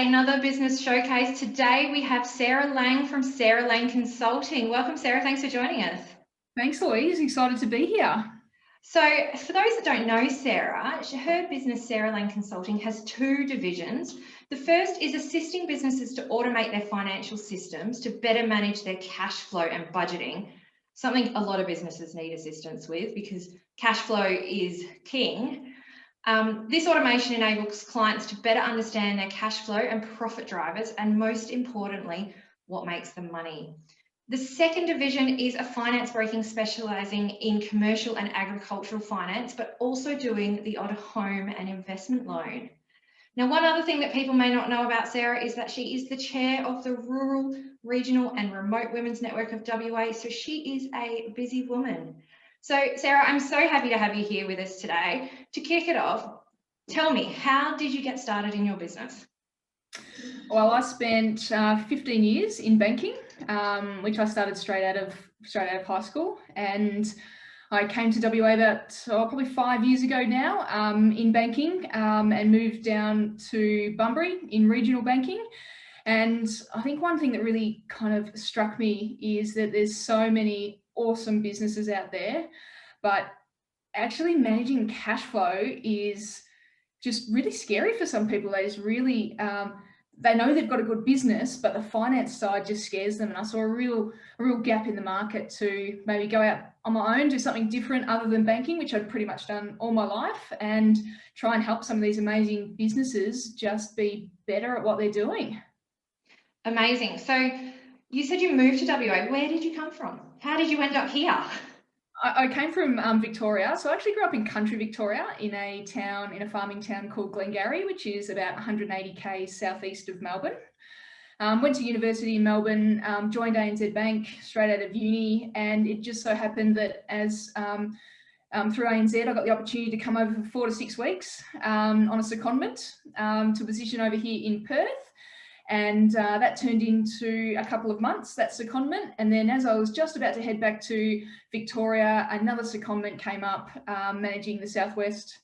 another business showcase. Today we have Sarah Lang from Sarah Lang Consulting. Welcome, Sarah. Thanks for joining us. Thanks, Louise. Excited to be here. So for those that don't know Sarah, her business, Sarah Lang Consulting, has two divisions. The first is assisting businesses to automate their financial systems to better manage their cash flow and budgeting, something a lot of businesses need assistance with because cash flow is king. This automation enables clients to better understand their cash flow and profit drivers, and most importantly, what makes them money. The second division is a finance broking specialising in commercial and agricultural finance, but also doing the odd home and investment loan. Now, one other thing that people may not know about Sarah is that she is the chair of the Rural, Regional and Remote Women's Network of WA, so she is a busy woman. So Sarah, I'm so happy to have you here with us today. To kick it off, tell me, how did you get started in your business? Well, I spent 15 years in banking, which I started straight out of high school, and I came to WA about probably 5 years ago now in banking, and moved down to Bunbury in regional banking. And I think one thing that really kind of struck me is that there's so many awesome businesses out there, but actually managing cash flow is just really scary for some people. They just really they know they've got a good business, but the finance side just scares them. And I saw a real gap in the market to maybe go out on my own, do something different other than banking, which I'd pretty much done all my life, and try and help some of these amazing businesses just be better at what they're doing. Amazing. So you said you moved to WA. Where did you come from? How did you end up here? I came from Victoria, so I actually grew up in country Victoria in a farming town called Glengarry, which is about 180 k's southeast of Melbourne. Went to university in Melbourne, joined ANZ Bank straight out of uni, and it just so happened that as through ANZ, I got the opportunity to come over for 4 to 6 weeks on a secondment to a position over here in Perth. And that turned into a couple of months, that secondment. And then as I was just about to head back to Victoria, another secondment came up managing the southwest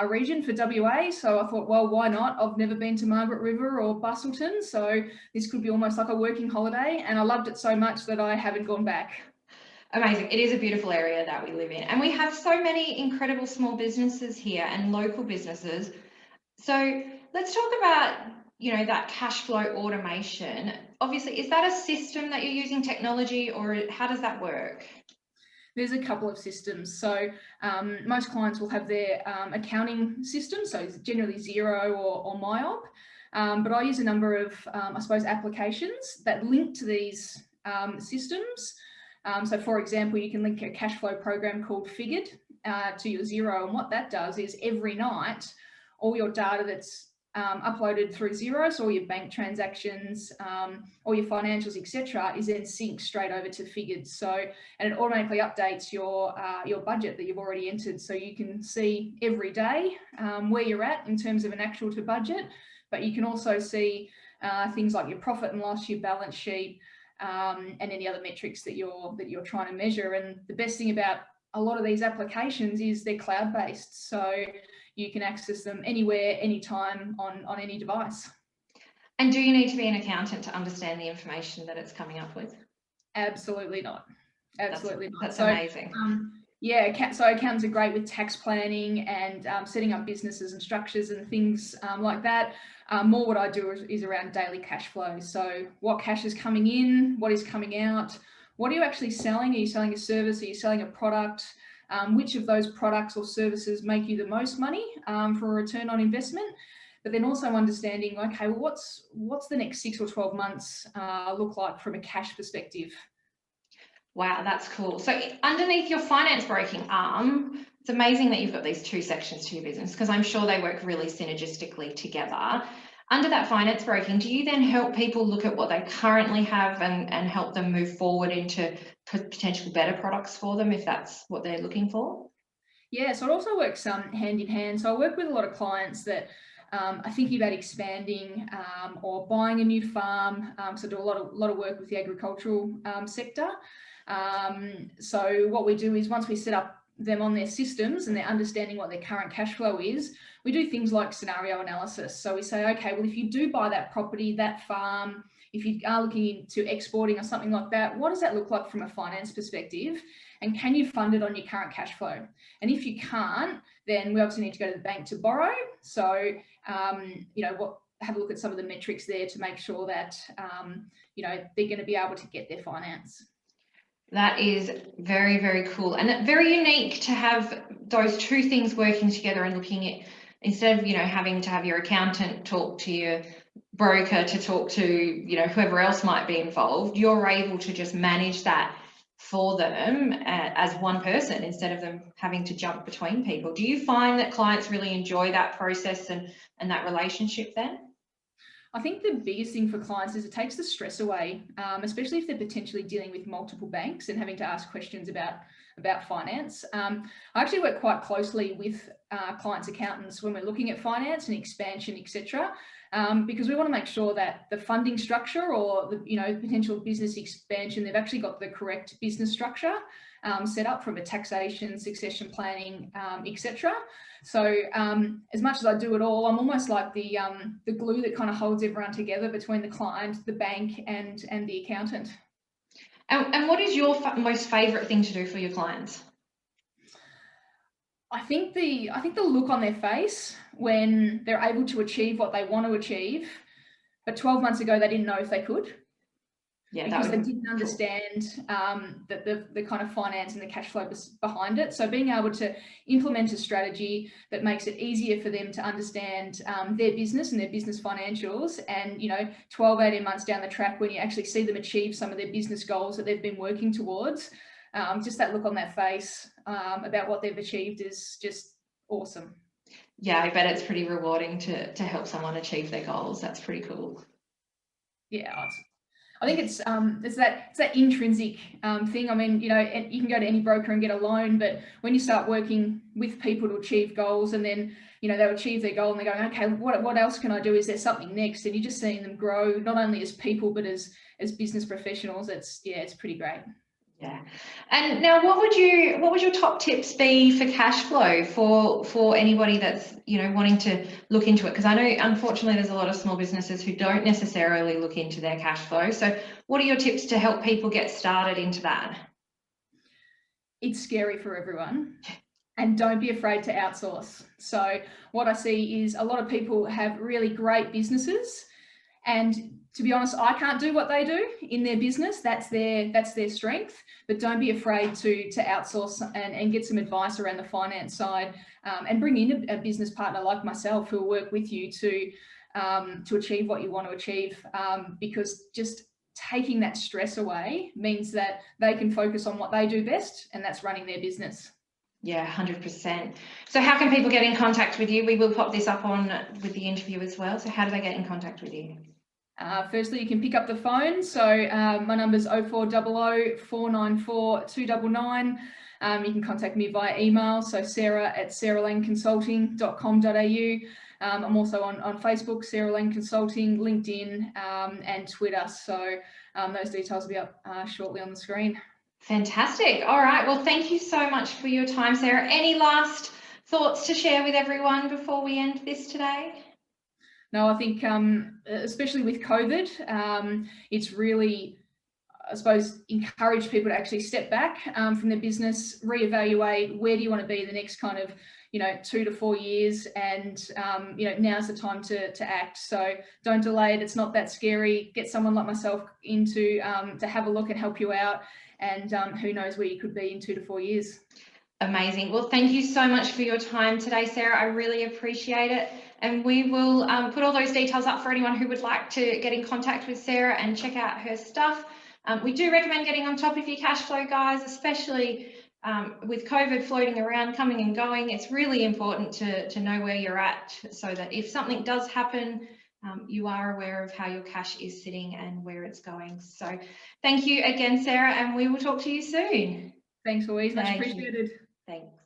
region for WA. So I thought, well, why not? I've never been to Margaret River or Busselton, so this could be almost like a working holiday. And I loved it so much that I haven't gone back. Amazing. It is a beautiful area that we live in. And we have so many incredible small businesses here and local businesses. So let's talk about that cash flow automation. Obviously, is that a system that you're using, technology, or how does that work? There's a couple of systems. So most clients will have their accounting system, so it's generally Xero or MYOB. But I use a number of, I suppose, applications that link to these systems. So for example, you can link a cash flow program called Figured to your Xero. And what that does is every night, all your data that's uploaded through Xero, so all your bank transactions, all your financials, etc., is then synced straight over to Figured. So, and it automatically updates your budget that you've already entered, so you can see every day where you're at in terms of an actual to budget. But you can also see things like your profit and loss, your balance sheet, and any other metrics that you're trying to measure. And the best thing about a lot of these applications is they're cloud-based, so you can access them anywhere, anytime, on any device. And do you need to be an accountant to understand the information that it's coming up with? Absolutely not. Absolutely not. That's amazing. Yeah, so accountants are great with tax planning and setting up businesses and structures and things like that. More what I do is around daily cash flow. So what cash is coming in, what is coming out, what are you actually selling? Are you selling a service? Are you selling a product? Which of those products or services make you the most money for a return on investment? But then also understanding, okay, well, what's the next 6 or 12 months look like from a cash perspective? Wow, that's cool. So underneath your finance broking arm, it's amazing that you've got these two sections to your business, because I'm sure they work really synergistically together. Under that finance broking, do you then help people look at what they currently have and help them move forward into potential better products for them if that's what they're looking for? Yeah, so it also works hand in hand. So I work with a lot of clients that are thinking about expanding or buying a new farm. So I do a lot of work with the agricultural sector. So what we do is once we set up them on their systems and they're understanding what their current cash flow is, we do things like scenario analysis. So we say, okay, well, if you do buy that property, that farm, if you are looking into exporting or something like that, what does that look like from a finance perspective? And can you fund it on your current cash flow? And if you can't, then we obviously need to go to the bank to borrow. So, have a look at some of the metrics there to make sure that, they're going to be able to get their finance. That is very, very cool and very unique to have those two things working together and looking at, instead of, having to have your accountant talk to your broker to talk to, whoever else might be involved, you're able to just manage that for them as one person instead of them having to jump between people. Do you find that clients really enjoy that process and that relationship then? I think the biggest thing for clients is it takes the stress away, especially if they're potentially dealing with multiple banks and having to ask questions about finance. I actually work quite closely with clients' accountants when we're looking at finance and expansion, etc., because we want to make sure that the funding structure or the potential business expansion, they've actually got the correct business structure set up from a taxation, succession planning, etc. So as much as I do it all, I'm almost like the glue that kind of holds everyone together between the client, the bank, and the accountant. And what is your most favourite thing to do for your clients? I think the look on their face when they're able to achieve what they want to achieve, but 12 months ago they didn't know if they could. Yeah, because they didn't understand the kind of finance and the cash flow behind it. So being able to implement a strategy that makes it easier for them to understand their business and their business financials, and 12, 18 months down the track, when you actually see them achieve some of their business goals that they've been working towards, just that look on their face about what they've achieved is just awesome. Yeah, I bet it's pretty rewarding to help someone achieve their goals. That's pretty cool. Yeah, I think it's that intrinsic thing. I mean, you can go to any broker and get a loan, but when you start working with people to achieve goals, and then they'll achieve their goal and they're going, okay, what else can I do? Is there something next? And you're just seeing them grow, not only as people but as business professionals. It's pretty great. Yeah. And now, what would your top tips be for cash flow for anybody that's wanting to look into it? Because I know, unfortunately, there's a lot of small businesses who don't necessarily look into their cash flow. So what are your tips to help people get started into that? It's scary for everyone, and don't be afraid to outsource. So what I see is a lot of people have really great businesses, and to be honest, I can't do what they do in their business. That's their strength. But don't be afraid to outsource and get some advice around the finance side, and bring in a business partner like myself who will work with you to achieve what you want to achieve. Because just taking that stress away means that they can focus on what they do best, and that's running their business. Yeah, 100%. So how can people get in contact with you? We will pop this up with the interview as well. So how do they get in contact with you? Firstly, you can pick up the phone. So my number's 0400 494 299. You can contact me via email. So sarah@sarahlanconsulting.com.au. I'm also on Facebook, Sarah Lang Consulting, LinkedIn, and Twitter. So those details will be up shortly on the screen. Fantastic. All right. Well, thank you so much for your time, Sarah. Any last thoughts to share with everyone before we end this today? No, I think especially with COVID, it's really, I suppose, encourage people to actually step back from their business, reevaluate where do you want to be the next kind of 2 to 4 years, and now's the time to act. So don't delay it. It's not that scary. Get someone like myself into to have a look and help you out, and who knows where you could be in 2 to 4 years. Amazing. Well, thank you so much for your time today, Sarah. I really appreciate it. And we will put all those details up for anyone who would like to get in contact with Sarah and check out her stuff. We do recommend getting on top of your cash flow, guys, especially with COVID floating around, coming and going. It's really important to know where you're at, so that if something does happen, you are aware of how your cash is sitting and where it's going. So thank you again, Sarah, and we will talk to you soon. Thanks, Louise. Much appreciated. Thanks.